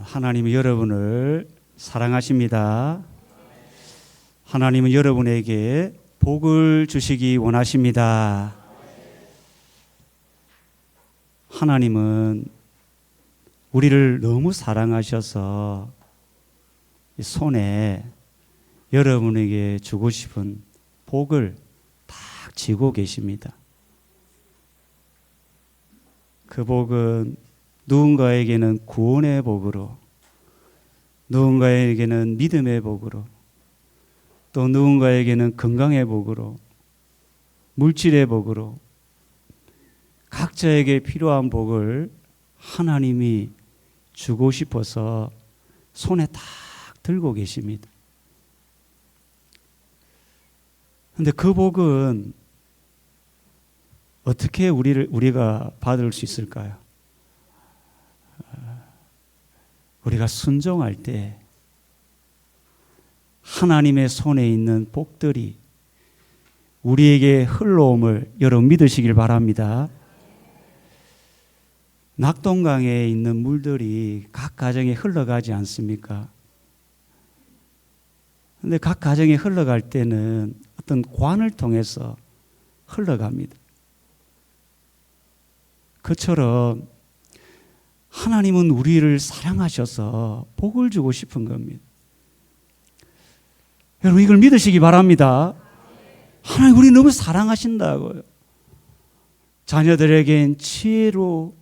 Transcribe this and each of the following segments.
하나님은 여러분을 사랑하십니다. 하나님은 여러분에게 복을 주시기 원하십니다. 하나님은 우리를 너무 사랑하셔서 손에 여러분에게 주고 싶은 복을 딱 쥐고 계십니다. 그 복은 누군가에게는 구원의 복으로, 누군가에게는 믿음의 복으로, 또 누군가에게는 건강의 복으로, 물질의 복으로, 각자에게 필요한 복을 하나님이 주고 싶어서 손에 딱 들고 계십니다. 그런데 그 복은 어떻게 우리가 받을 수 있을까요? 우리가 순종할 때 하나님의 손에 있는 복들이 우리에게 흘러옴을 여러분 믿으시길 바랍니다. 낙동강에 있는 물들이 각 가정에 흘러가지 않습니까? 그런데 각 가정에 흘러갈 때는 어떤 관을 통해서 흘러갑니다. 그처럼 하나님은 우리를 사랑하셔서 복을 주고 싶은 겁니다. 여러분 이걸 믿으시기 바랍니다. 하나님 우리 너무 사랑하신다고요. 자녀들에겐 지혜로,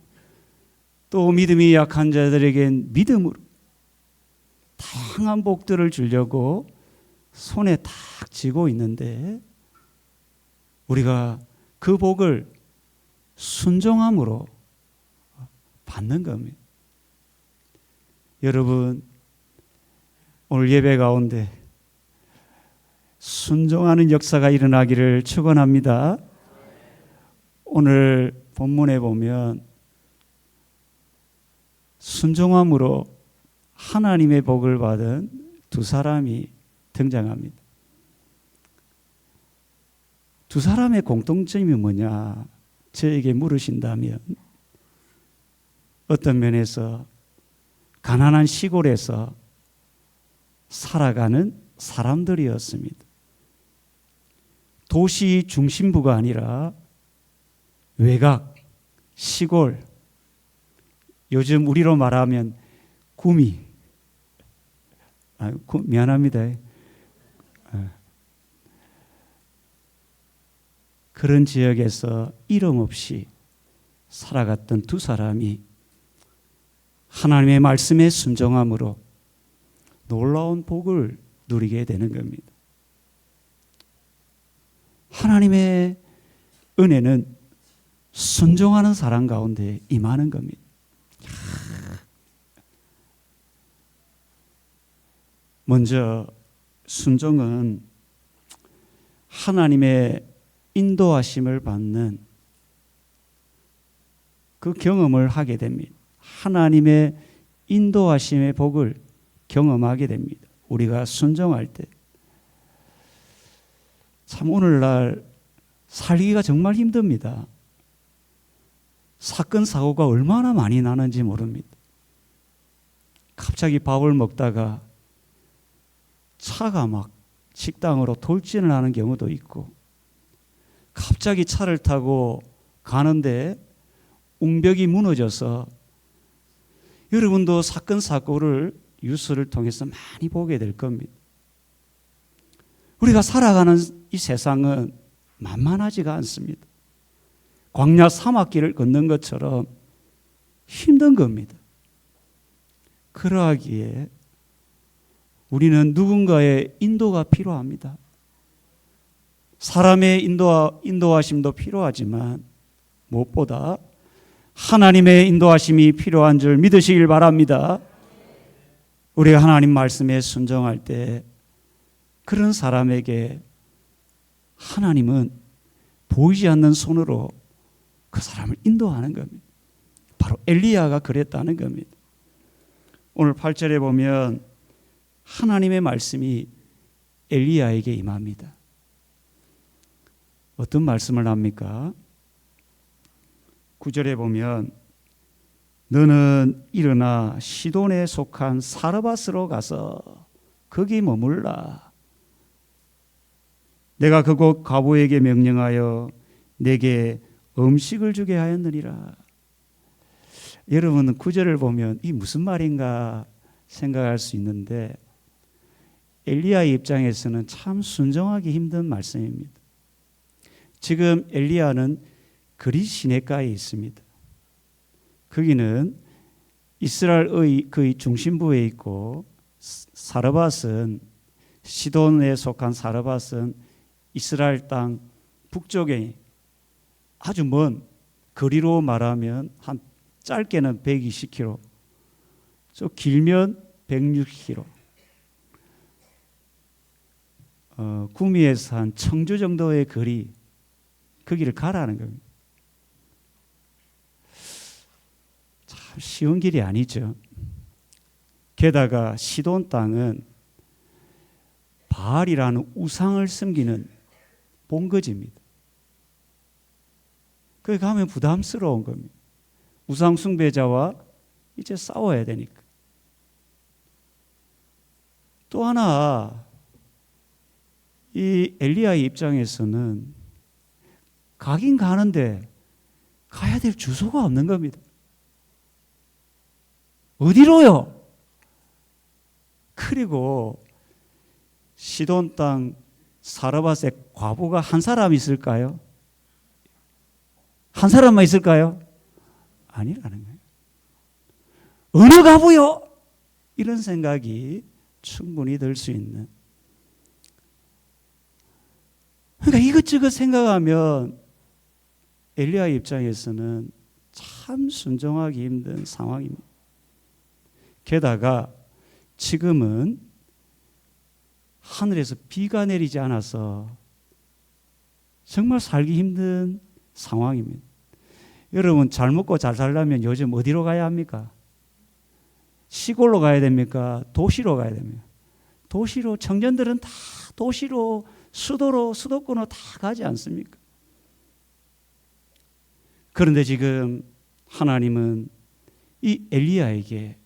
또 믿음이 약한 자들에겐 믿음으로 다양한 복들을 주려고 손에 딱 쥐고 있는데 우리가 그 복을 순종함으로 받는 겁니다. 여러분 오늘 예배 가운데 순종하는 역사가 일어나기를 축원합니다. 오늘 본문에 보면 순종함으로 하나님의 복을 받은 두 사람이 등장합니다. 두 사람의 공통점이 뭐냐? 저에게 물으신다면 어떤 면에서 가난한 시골에서 살아가는 사람들이었습니다. 도시 중심부가 아니라 외곽, 시골, 요즘 우리로 말하면 구미, 미안합니다. 그런 지역에서 이름 없이 살아갔던 두 사람이 하나님의 말씀에 순종함으로 놀라운 복을 누리게 되는 겁니다. 하나님의 은혜는 순종하는 사람 가운데 임하는 겁니다. 먼저 순종은 하나님의 인도하심을 받는 그 경험을 하게 됩니다. 하나님의 인도하심의 복을 경험하게 됩니다. 우리가 순종할 때. 참 오늘날 살기가 정말 힘듭니다. 사건 사고가 얼마나 많이 나는지 모릅니다. 갑자기 밥을 먹다가 차가 막 식당으로 돌진을 하는 경우도 있고, 갑자기 차를 타고 가는데 웅벽이 무너져서, 여러분도 사건 사고를 뉴스를 통해서 많이 보게 될 겁니다. 우리가 살아가는 이 세상은 만만하지가 않습니다. 광야 사막길을 걷는 것처럼 힘든 겁니다. 그러하기에 우리는 누군가의 인도가 필요합니다. 사람의 인도하심도 필요하지만 무엇보다 하나님의 인도하심이 필요한 줄 믿으시길 바랍니다. 우리가 하나님 말씀에 순종할 때 그런 사람에게 하나님은 보이지 않는 손으로 그 사람을 인도하는 겁니다. 바로 엘리야가 그랬다는 겁니다. 오늘 8절에 보면 하나님의 말씀이 엘리야에게 임합니다. 어떤 말씀을 합니까? 9절에 보면 너는 일어나 시돈에 속한 사르밧으로 가서 거기 머물라. 내가 그곳 과부에게 명령하여 내게 음식을 주게 하였느니라. 여러분은 구절을 보면 이 무슨 말인가 생각할 수 있는데 엘리야의 입장에서는 참 순종하기 힘든 말씀입니다. 지금 엘리야는 그리 시내가에 있습니다. 거기는 이스라엘의 거의 중심부에 있고 사르밧은 시돈에 속한 사르밧은 이스라엘 땅 북쪽에 아주 먼 거리로 말하면 한 짧게는 120km, 좀 길면 106km. 구미에서 한 청주 정도의 거리, 거기를 가라는 겁니다. 참 쉬운 길이 아니죠. 게다가 시돈 땅은 바알이라는 우상을 섬기는 본거지입니다. 거기 가면 부담스러운 겁니다. 우상 숭배자와 이제 싸워야 되니까. 또 하나, 이 엘리야의 입장에서는 가긴 가는데 가야 될 주소가 없는 겁니다. 어디로요? 그리고 시돈 땅 사르밧에 과부가 한 사람 있을까요? 한 사람만 있을까요? 아니라는 거예요. 어느 과부요? 이런 생각이 충분히 들 수 있는. 그러니까 이것저것 생각하면 엘리야의 입장에서는 참 순종하기 힘든 상황입니다. 게다가 지금은 하늘에서 비가 내리지 않아서 정말 살기 힘든 상황입니다. 여러분, 잘 먹고 잘 살려면 요즘 어디로 가야 합니까? 시골로 가야 됩니까? 도시로 가야 됩니까? 도시로, 청년들은 다 도시로, 수도로, 수도권으로 다 가지 않습니까? 그런데 지금 하나님은 이 엘리야에게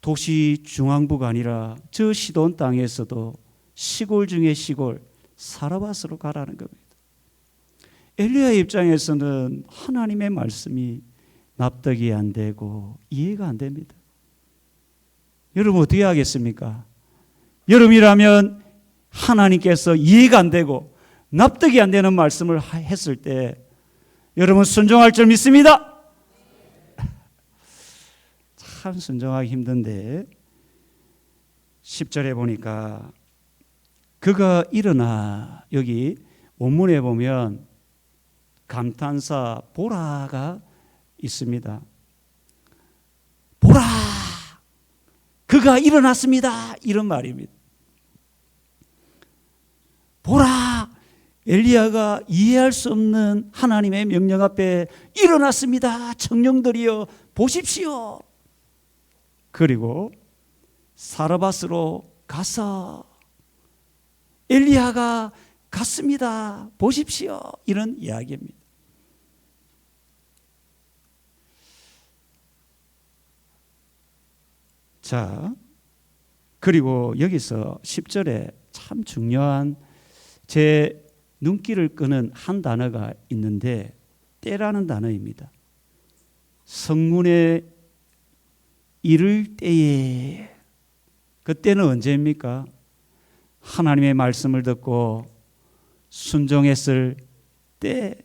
도시 중앙부가 아니라 저 시돈 땅에서도 시골 중에 시골 사르밧으로 가라는 겁니다. 엘리야의 입장에서는 하나님의 말씀이 납득이 안 되고 이해가 안 됩니다. 여러분 어떻게 하겠습니까? 여러분이라면 하나님께서 이해가 안 되고 납득이 안 되는 말씀을 했을 때 여러분 순종할 줄 믿습니다. 참 순종하기 힘든데 10절에 보니까 그가 일어나, 여기 원문에 보면 감탄사 보라가 있습니다. 보라! 그가 일어났습니다. 이런 말입니다. 보라! 엘리야가 이해할 수 없는 하나님의 명령 앞에 일어났습니다. 청년들이여 보십시오. 그리고 사르밧으로 가서 엘리야가 갔습니다. 보십시오. 이런 이야기입니다. 자, 그리고 여기서 10절에 참 중요한 제 눈길을 끄는 한 단어가 있는데 때라는 단어입니다. 성문에 이를 때에, 그때는 언제입니까? 하나님의 말씀을 듣고 순종했을 때,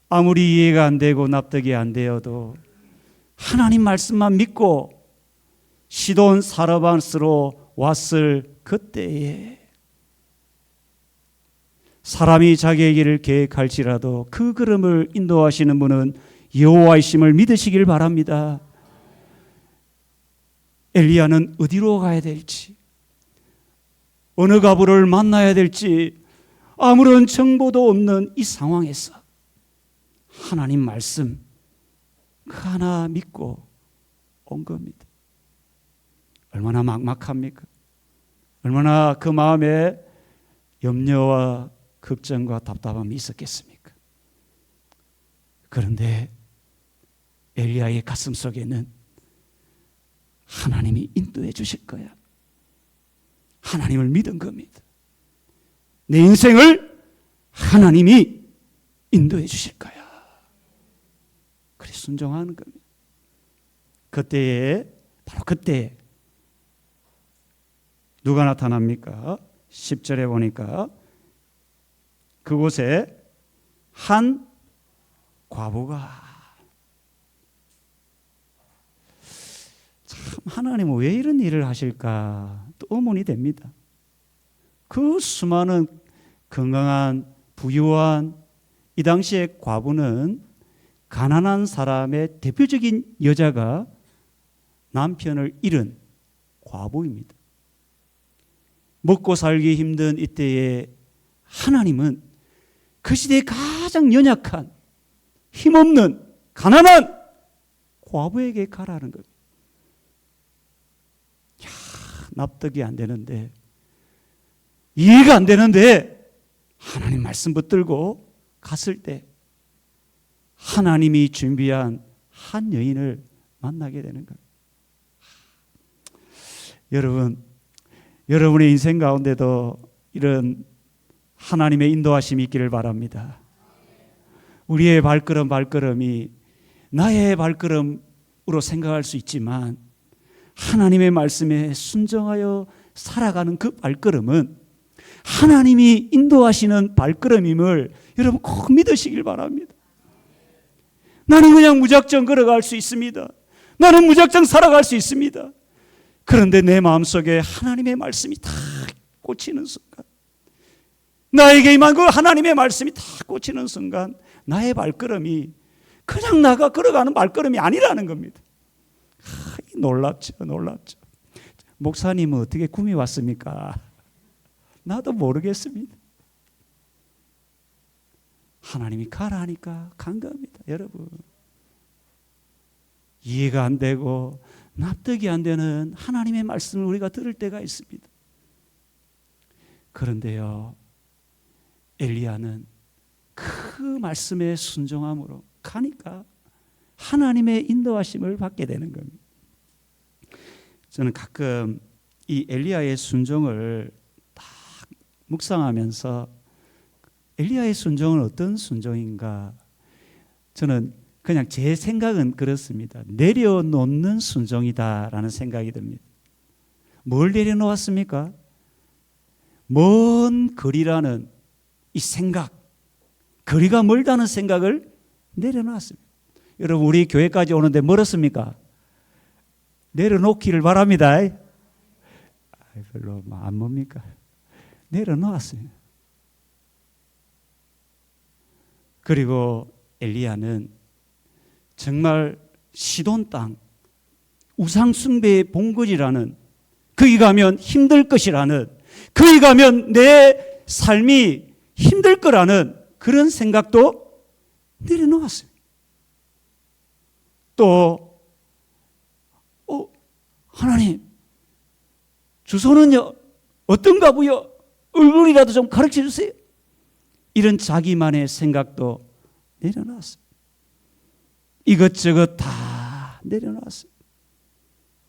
아무리 이해가 안 되고 납득이 안 되어도 하나님 말씀만 믿고 시돈 사르밧으로 왔을 그때에, 사람이 자기의 길을 계획할지라도 그 걸음을 인도하시는 분은 여호와이심을 믿으시길 바랍니다. 엘리야는 어디로 가야 될지, 어느 과부를 만나야 될지 아무런 정보도 없는 이 상황에서 하나님 말씀 그 하나 믿고 온 겁니다. 얼마나 막막합니까? 얼마나 그 마음에 염려와 걱정과 답답함이 있었겠습니까? 그런데 엘리야의 가슴 속에는 하나님이 인도해 주실 거야. 하나님을 믿은 겁니다. 내 인생을 하나님이 인도해 주실 거야. 그래 순종하는 겁니다. 바로 그때에 누가 나타납니까? 10절에 보니까 그곳에 한 과부가, 참 하나님은 왜 이런 일을 하실까 또 의문이 됩니다. 그 수많은 건강한 부유한 이 당시의 과부는 가난한 사람의 대표적인 여자가 남편을 잃은 과부입니다. 먹고 살기 힘든 이때에 하나님은 그 시대에 가장 연약한 힘없는 가난한 과부에게 가라는 겁니다. 납득이 안 되는데, 이해가 안 되는데 하나님 말씀 붙들고 갔을 때 하나님이 준비한 한 여인을 만나게 되는 겁니다. 여러분의 인생 가운데도 이런 하나님의 인도하심이 있기를 바랍니다. 우리의 발걸음이 나의 발걸음으로 생각할 수 있지만 하나님의 말씀에 순종하여 살아가는 그 발걸음은 하나님이 인도하시는 발걸음임을 여러분 꼭 믿으시길 바랍니다. 나는 그냥 무작정 걸어갈 수 있습니다. 나는 무작정 살아갈 수 있습니다. 그런데 내 마음속에 하나님의 말씀이 다 꽂히는 순간, 나에게 임한 그 하나님의 말씀이 다 꽂히는 순간 나의 발걸음이 그냥 나가 걸어가는 발걸음이 아니라는 겁니다. 놀랍죠. 목사님은 어떻게 꿈이 왔습니까? 나도 모르겠습니다. 하나님이 가라 하니까 간 겁니다. 여러분, 이해가 안 되고 납득이 안 되는 하나님의 말씀을 우리가 들을 때가 있습니다. 그런데요, 엘리야는 그 말씀에 순종함으로 가니까 하나님의 인도하심을 받게 되는 겁니다. 저는 가끔 이 엘리야의 순종을 딱 묵상하면서 엘리야의 순종은 어떤 순종인가? 저는 그냥 제 생각은 그렇습니다. 내려놓는 순종이다라는 생각이 듭니다. 뭘 내려놓았습니까? 먼 거리라는 이 생각, 거리가 멀다는 생각을 내려놨습니다. 여러분, 우리 교회까지 오는데 멀었습니까? 내려놓기를 바랍니다. 별로 안 멉니까? 내려놓았습니다. 그리고 엘리야는 정말 시돈 땅, 우상 숭배의 본거지라는, 거기 가면 힘들 것이라는, 거기 가면 내 삶이 힘들 거라는 그런 생각도 내려놓았어요. 또 하나님, 주소는요 어떤가 보여? 얼굴이라도 좀 가르쳐 주세요. 이런 자기만의 생각도 내려놨어요. 이것저것 다 내려놨어요.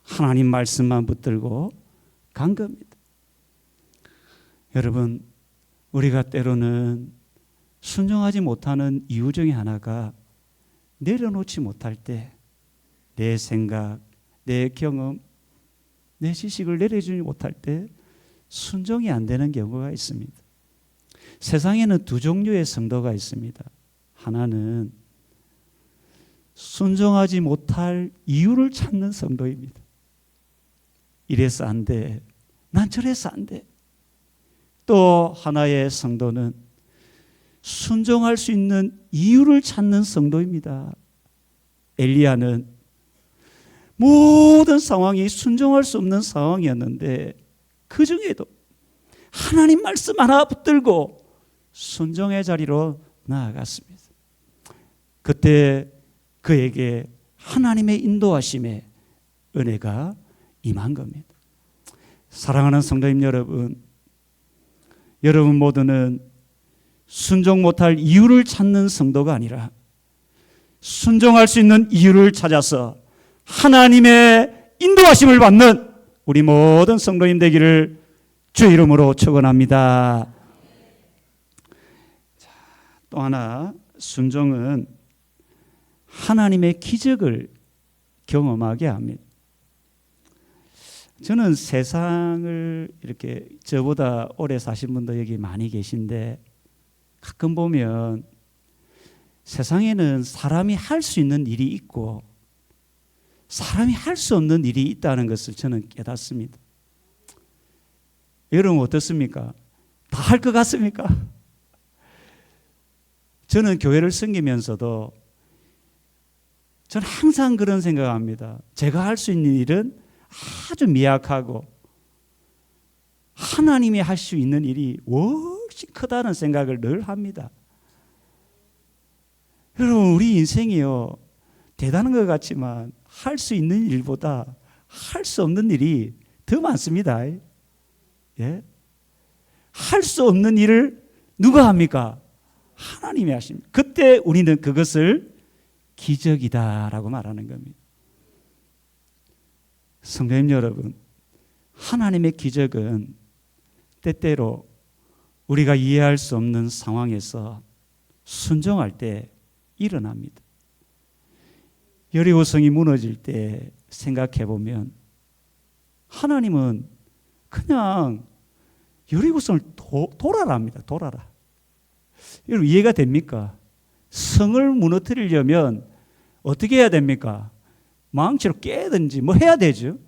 하나님 말씀만 붙들고 간 겁니다. 여러분, 우리가 때로는 순종하지 못하는 이유 중에 하나가 내려놓지 못할 때 내 생각, 내 경험, 내 지식을 내려주지 못할 때 순종이 안 되는 경우가 있습니다. 세상에는 두 종류의 성도가 있습니다. 하나는 순종하지 못할 이유를 찾는 성도입니다. 이래서 안 돼. 난 저래서 안 돼. 또 하나의 성도는 순종할 수 있는 이유를 찾는 성도입니다. 엘리야는 모든 상황이 순종할 수 없는 상황이었는데 그 중에도 하나님 말씀 하나 붙들고 순종의 자리로 나아갔습니다. 그때 그에게 하나님의 인도하심의 은혜가 임한 겁니다. 사랑하는 성도님 여러분, 여러분 모두는 순종 못할 이유를 찾는 성도가 아니라 순종할 수 있는 이유를 찾아서 하나님의 인도하심을 받는 우리 모든 성도님 되기를 주 이름으로 축원합니다. 또 하나, 순종은 하나님의 기적을 경험하게 합니다. 저는 세상을 이렇게 저보다 오래 사신 분도 여기 많이 계신데 가끔 보면 세상에는 사람이 할 수 있는 일이 있고 사람이 할 수 없는 일이 있다는 것을 저는 깨닫습니다. 여러분 어떻습니까? 다 할 것 같습니까? 저는 교회를 섬기면서도 저는 항상 그런 생각합니다. 제가 할 수 있는 일은 아주 미약하고 하나님이 할 수 있는 일이 훨씬 크다는 생각을 늘 합니다. 여러분 우리 인생이요 대단한 것 같지만 할 수 있는 일보다 할 수 없는 일이 더 많습니다. 예? 할 수 없는 일을 누가 합니까? 하나님이 하십니다. 그때 우리는 그것을 기적이다라고 말하는 겁니다. 성도님 여러분, 하나님의 기적은 때때로 우리가 이해할 수 없는 상황에서 순종할 때 일어납니다. 여리고성이 무너질 때 생각해 보면 하나님은 그냥 여리고성을 돌아랍니다. 돌아라. 여러분 이해가 됩니까? 성을 무너뜨리려면 어떻게 해야 됩니까? 망치로 깨든지 뭐 해야 되죠.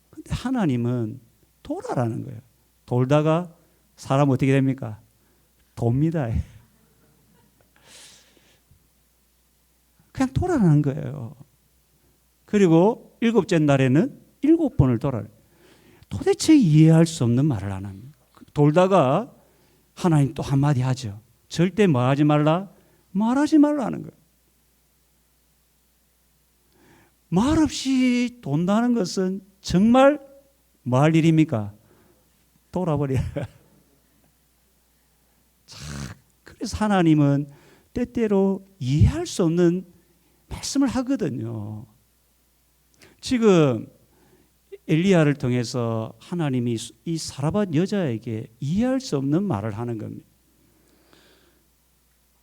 근데 하나님은 돌아라는 거예요. 돌다가 사람 어떻게 됩니까? 돕니다. 그냥 돌아라는 거예요. 그리고 7째 날에는 7번을 돌아요. 도대체 이해할 수 없는 말을 안 합니다. 돌다가 하나님 또 한마디 하죠. 절대 뭐 하지 말라? 말하지 말라는 거예요. 말없이 돈다는 것은 정말 뭐 할 일입니까? 돌아버려. 그래서 하나님은 때때로 이해할 수 없는 말씀을 하거든요. 지금 엘리야를 통해서 하나님이 이 사라밧 여자에게 이해할 수 없는 말을 하는 겁니다.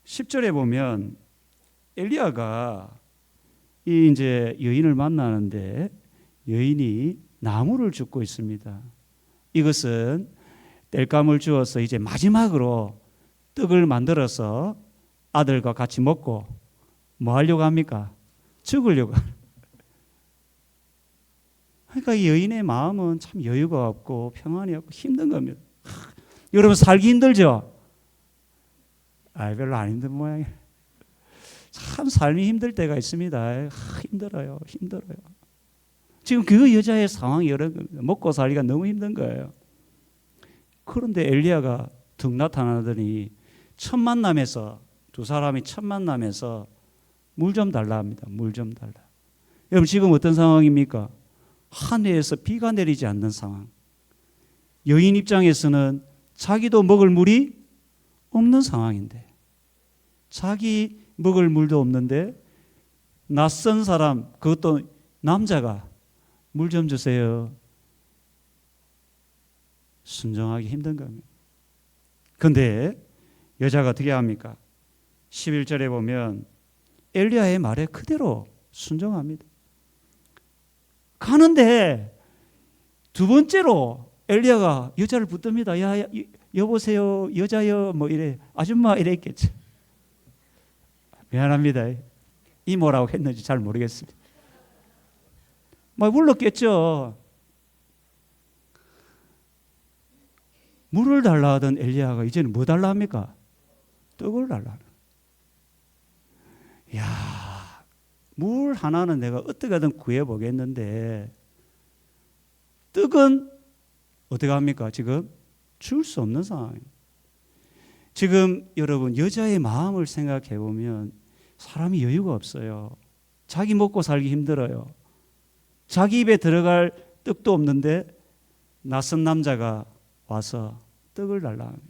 10절에 보면 엘리야가 이 이제 여인을 만나는데 여인이 나무를 줍고 있습니다. 이것은 땔감을 주어서 이제 마지막으로 떡을 만들어서 아들과 같이 먹고 뭐 하려고 합니까? 죽으려고. 그러니까 이 여인의 마음은 참 여유가 없고 평안이 없고 힘든 겁니다. 여러분 살기 힘들죠? 별로 안 힘든 모양이에요. 참 삶이 힘들 때가 있습니다. 힘들어요. 지금 그 여자의 상황이 이런 겁니다. 먹고 살기가 너무 힘든 거예요. 그런데 엘리야가 득 나타나더니 첫 만남에서 두 사람이 첫 만남에서 물 좀 달라 합니다. 물 좀 달라. 여러분 지금 어떤 상황입니까? 하늘에서 비가 내리지 않는 상황. 여인 입장에서는 자기도 먹을 물이 없는 상황인데 자기 먹을 물도 없는데 낯선 사람 그것도 남자가 물 좀 주세요. 순종하기 힘든 겁니다. 그런데 여자가 어떻게 합니까? 11절에 보면 엘리야의 말에 그대로 순종합니다. 가는데 두 번째로 엘리야가 여자를 붙듭니다. 야, 여보세요, 여자여, 뭐 이래, 아줌마 이랬겠죠. 미안합니다. 이모라고 했는지 잘 모르겠습니다. 막 불렀겠죠. 물을 달라 하던 엘리야가 이제는 뭐 달라 합니까? 떡을 달라. 야, 물 하나는 내가 어떻게든 구해보겠는데 떡은 어떻게 합니까? 지금 줄 수 없는 상황입니다. 지금 여러분 여자의 마음을 생각해 보면 사람이 여유가 없어요. 자기 먹고 살기 힘들어요. 자기 입에 들어갈 떡도 없는데 낯선 남자가 와서 떡을 달라 합니다.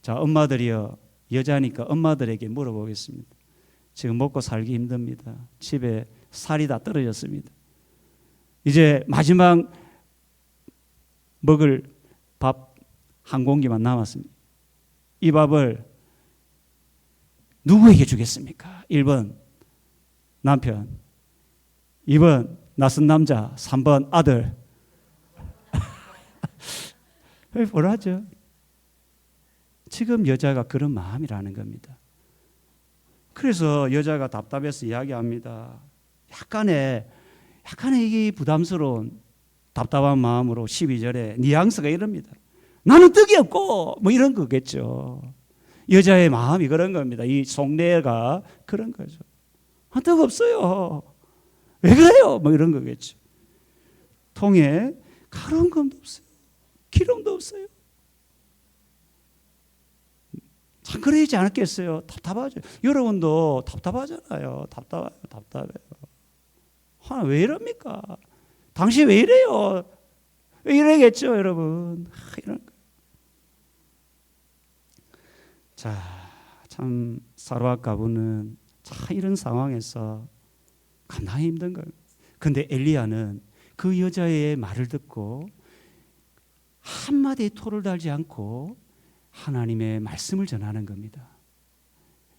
자, 엄마들이요. 여자니까 엄마들에게 물어보겠습니다. 지금 먹고 살기 힘듭니다. 집에 살이 다 떨어졌습니다. 이제 마지막 먹을 밥 한 공기만 남았습니다. 이 밥을 누구에게 주겠습니까? 1번 남편, 2번 낯선 남자, 3번 아들. 뭐라죠? 지금 여자가 그런 마음이라는 겁니다. 그래서 여자가 답답해서 이야기합니다. 약간의 이게 부담스러운 답답한 마음으로 12절에 뉘앙스가 이럽니다. 나는 떡이 없고 뭐 이런 거겠죠. 여자의 마음이 그런 겁니다. 이 속내가 그런 거죠. 떡 없어요. 왜 그래요? 뭐 이런 거겠죠. 통에 가루한 검도 없어요. 기름도 없어요. 참 그러지 않았겠어요? 답답하죠. 여러분도 답답하잖아요. 답답해요. 하나 왜 이럽니까? 당신 왜 이래요? 왜 이러겠죠, 여러분? 이런 거. 자, 참 사로와 가부는 참 이런 상황에서 감당하기 힘든 거예요. 근데 엘리야는 그 여자의 말을 듣고 한마디의 토를 달지 않고 하나님의 말씀을 전하는 겁니다.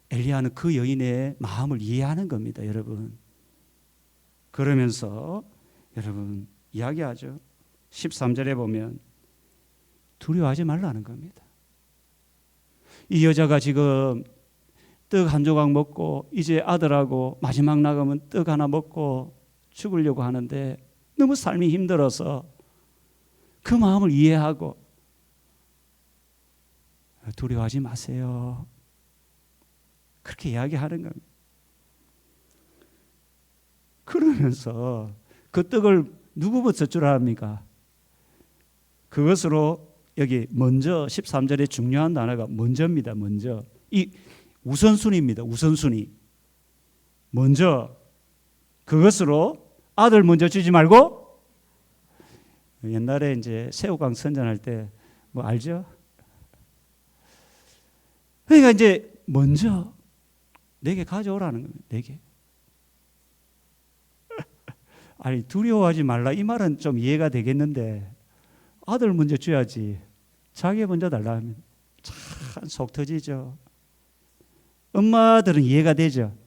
엘리야는 그 여인의 마음을 이해하는 겁니다, 여러분. 그러면서 여러분 이야기하죠. 13절에 보면 두려워하지 말라는 겁니다. 이 여자가 지금 떡 한 조각 먹고 이제 아들하고 마지막 나가면 떡 하나 먹고 죽으려고 하는데 너무 삶이 힘들어서 그 마음을 이해하고 두려워하지 마세요. 그렇게 이야기하는 겁니다. 그러면서 그 떡을 누구부터 주라 합니까? 그것으로 여기 먼저 13절에 중요한 단어가 먼저입니다. 먼저. 이 우선순위입니다. 우선순위. 먼저 그것으로 아들 먼저 주지 말고 옛날에 이제 새우깡 선전할 때 뭐 알죠? 그러니까 이제 먼저 내게 가져오라는 겁니다. 내게. 아니 두려워하지 말라 이 말은 좀 이해가 되겠는데 아들 먼저 줘야지 자기 먼저 달라 하면 참 속 터지죠. 엄마들은 이해가 되죠.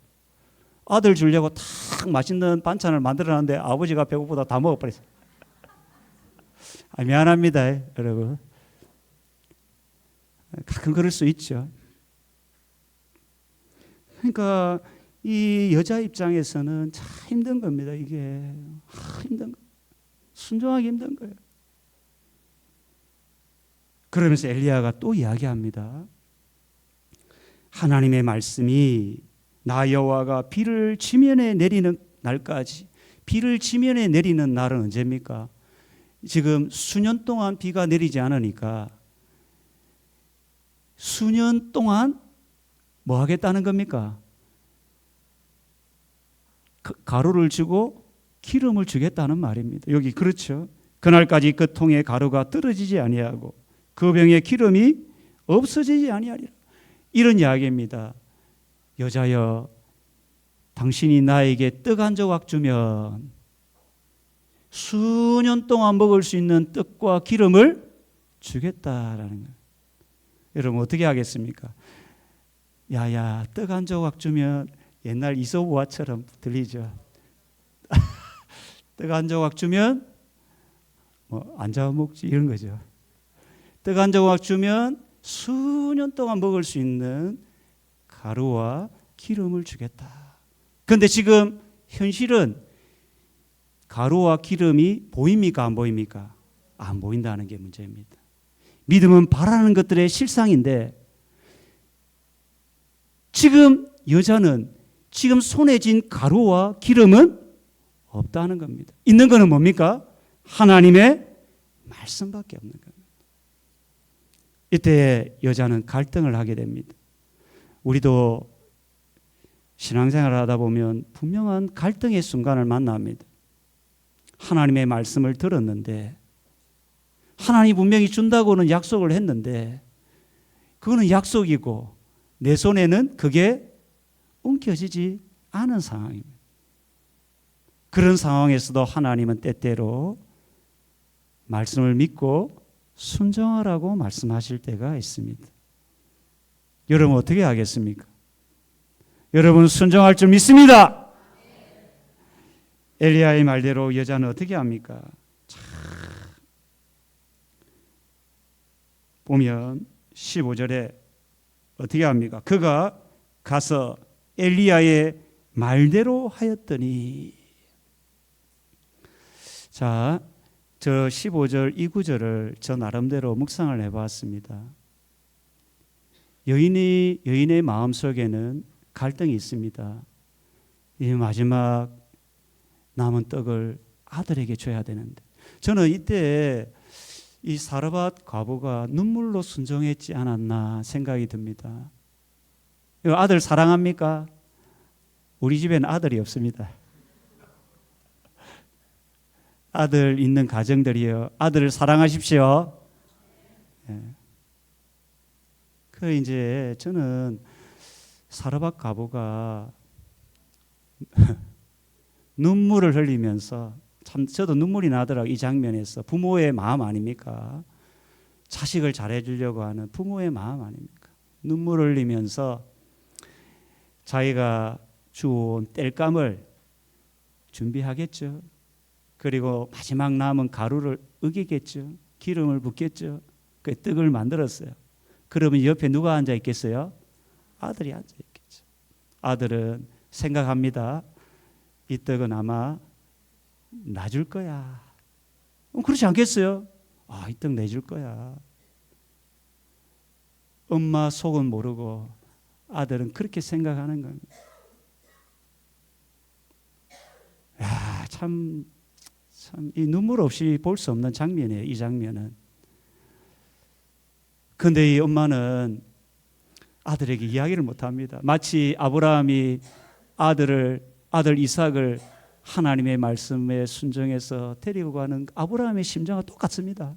아들 주려고 탁 맛있는 반찬을 만들어놨는데 아버지가 배고프다 다 먹어버렸어요. 미안합니다 여러분. 가끔 그럴 수 있죠. 그러니까 이 여자 입장에서는 참 힘든 겁니다. 이게 힘든 거. 순종하기 힘든 거예요. 그러면서 엘리야가 또 이야기합니다. 하나님의 말씀이 나 여호와가 비를 지면에 내리는 날까지. 비를 지면에 내리는 날은 언제입니까? 지금 수년 동안 비가 내리지 않으니까 수년 동안 뭐 하겠다는 겁니까? 가루를 주고 기름을 주겠다는 말입니다. 여기 그렇죠. 그날까지 그 통에 가루가 떨어지지 아니하고 그 병에 기름이 없어지지 아니하리라. 이런 이야기입니다. 여자여, 당신이 나에게 떡 한 조각 주면 수년 동안 먹을 수 있는 떡과 기름을 주겠다라는 거예요. 여러분 어떻게 하겠습니까? 야야, 떡 한 조각 주면 옛날 이솝우화처럼 들리죠. 떡 한 조각 주면 뭐 안 잡아먹지 이런 거죠. 떡 한 조각 주면 수년 동안 먹을 수 있는 가루와 기름을 주겠다. 그런데 지금 현실은 가루와 기름이 보입니까? 안 보입니까? 안 보인다는 게 문제입니다. 믿음은 바라는 것들의 실상인데 지금 여자는 지금 손에 쥔 가루와 기름은 없다는 겁니다. 있는 것은 뭡니까? 하나님의 말씀밖에 없는 겁니다. 이때 여자는 갈등을 하게 됩니다. 우리도 신앙생활을 하다 보면 분명한 갈등의 순간을 만납니다. 하나님의 말씀을 들었는데 하나님이 분명히 준다고는 약속을 했는데 그거는 약속이고 내 손에는 그게 움켜쥐지 않은 상황입니다. 그런 상황에서도 하나님은 때때로 말씀을 믿고 순종하라고 말씀하실 때가 있습니다. 여러분 어떻게 하겠습니까? 여러분 순종할 줄 믿습니다. 엘리야의 말대로 여자는 어떻게 합니까? 보면 15절에 어떻게 합니까? 그가 가서 엘리야의 말대로 하였더니, 자, 저 15절 이 구절을 저 나름대로 묵상을 해봤습니다. 여인의 마음속에는 갈등이 있습니다. 이 마지막 남은 떡을 아들에게 줘야 되는데, 저는 이때 이 사르밧 과부가 눈물로 순종했지 않았나 생각이 듭니다. 아들 사랑합니까? 우리 집에는 아들이 없습니다. 아들 있는 가정들이요, 아들을 사랑하십시오. 예. 그 이제 저는 사르밧 과부가 눈물을 흘리면서, 참 저도 눈물이 나더라고요. 이 장면에서 부모의 마음 아닙니까? 자식을 잘해주려고 하는 부모의 마음 아닙니까? 눈물을 흘리면서 자기가 주온 땔감을 준비하겠죠. 그리고 마지막 남은 가루를 으기겠죠. 기름을 붓겠죠. 그 떡을 만들었어요. 그러면 옆에 누가 앉아 있겠어요? 아들이 앉아 있겠죠. 아들은 생각합니다. 이 떡은 아마 놔줄 거야. 그렇지 않겠어요? 이 떡 내줄 거야. 엄마 속은 모르고 아들은 그렇게 생각하는 겁니다. 참 이 눈물 없이 볼 수 없는 장면이에요. 이 장면은. 그런데 이 엄마는 아들에게 이야기를 못합니다. 마치 아브라함이 아들 이삭을 하나님의 말씀에 순종해서 데리고 가는 아브라함의 심정과 똑같습니다.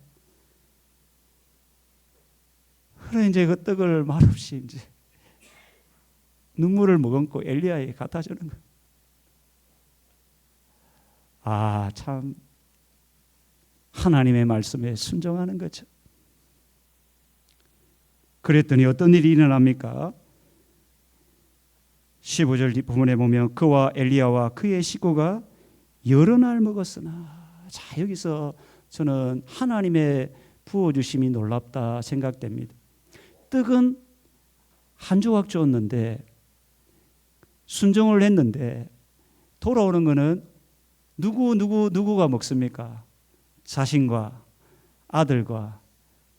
그래 이제 그 떡을 말없이 이제 눈물을 머금고 엘리야에게 갖다 주는 거예요. 참 하나님의 말씀에 순종하는 거죠. 그랬더니 어떤 일이 일어납니까? 15절 부분에 보면 그와 엘리야와 그의 식구가 여러 날 먹었으나, 자 여기서 저는 하나님의 부어주심이 놀랍다 생각됩니다. 떡은 한 조각 줬는데, 순종을 했는데 돌아오는 것은 누구가 먹습니까? 자신과 아들과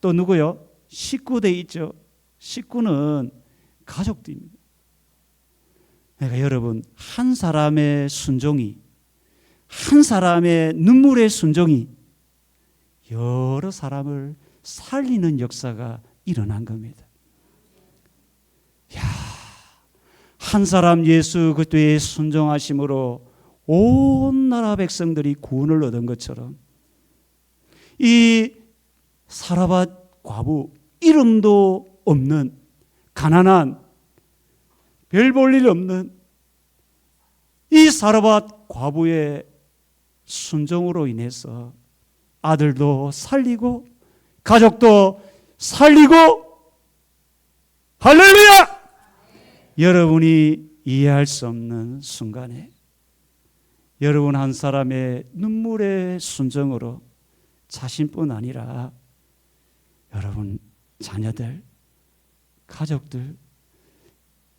또 누구요? 식구들 있죠. 식구는 가족들입니다. 그러니까 여러분, 한 사람의 순종이, 한 사람의 눈물의 순종이 여러 사람을 살리는 역사가 일어난 겁니다. 한 사람 예수 그리스도의 순종하심으로 온 나라 백성들이 구원을 얻은 것처럼, 이 사르밧 과부, 이름도 없는 가난한 별 볼 일 없는 이 사르밧 과부의 순종으로 인해서 아들도 살리고 가족도 살리고, 할렐루야! 여러분이 이해할 수 없는 순간에 여러분 한 사람의 눈물의 순종으로 자신뿐 아니라 여러분 자녀들, 가족들,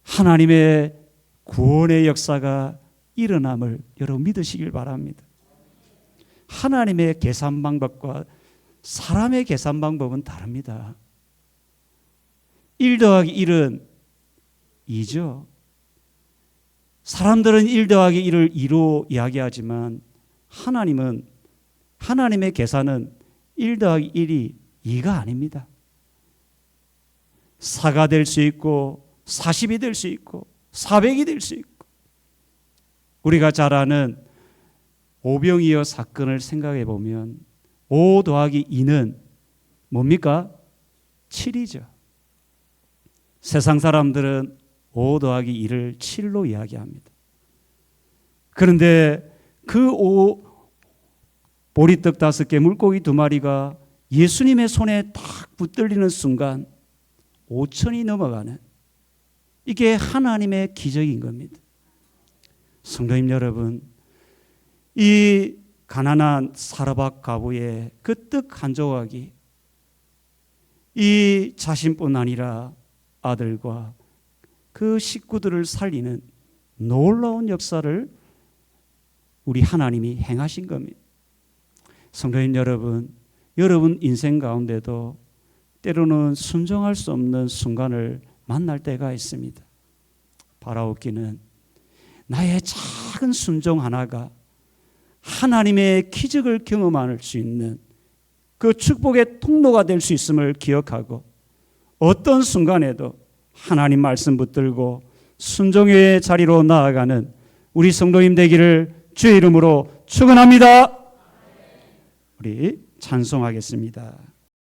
하나님의 구원의 역사가 일어남을 여러분 믿으시길 바랍니다. 하나님의 계산 방법과 사람의 계산 방법은 다릅니다. 1 더하기 1은 2죠. 사람들은 1 더하기 1을 2로 이야기하지만 하나님은, 하나님의 계산은 1 더하기 1이 2가 아닙니다. 4가 될 수 있고 40이 될 수 있고 400이 될 수 있고, 우리가 잘 아는 오병이어 사건을 생각해 보면 5 더하기 2는 뭡니까? 7이죠. 세상 사람들은 5 더하기 2를 7로 이야기합니다. 그런데 그 보리떡 5개, 물고기 2마리가 예수님의 손에 딱 붙들리는 순간 5천이 넘어가는, 이게 하나님의 기적인 겁니다. 성도님 여러분, 이 가난한 사르밧 과부의 그 떡 한 조각이 이 자신뿐 아니라 아들과 그 식구들을 살리는 놀라운 역사를 우리 하나님이 행하신 겁니다. 성도님 여러분, 여러분 인생 가운데도 때로는 순종할 수 없는 순간을 만날 때가 있습니다. 바라옵기는 나의 작은 순종 하나가 하나님의 기적을 경험할 수 있는 그 축복의 통로가 될 수 있음을 기억하고 어떤 순간에도 하나님 말씀 붙들고 순종의 자리로 나아가는 우리 성도님 되기를 주의 이름으로 축원합니다. 우리 찬송하겠습니다.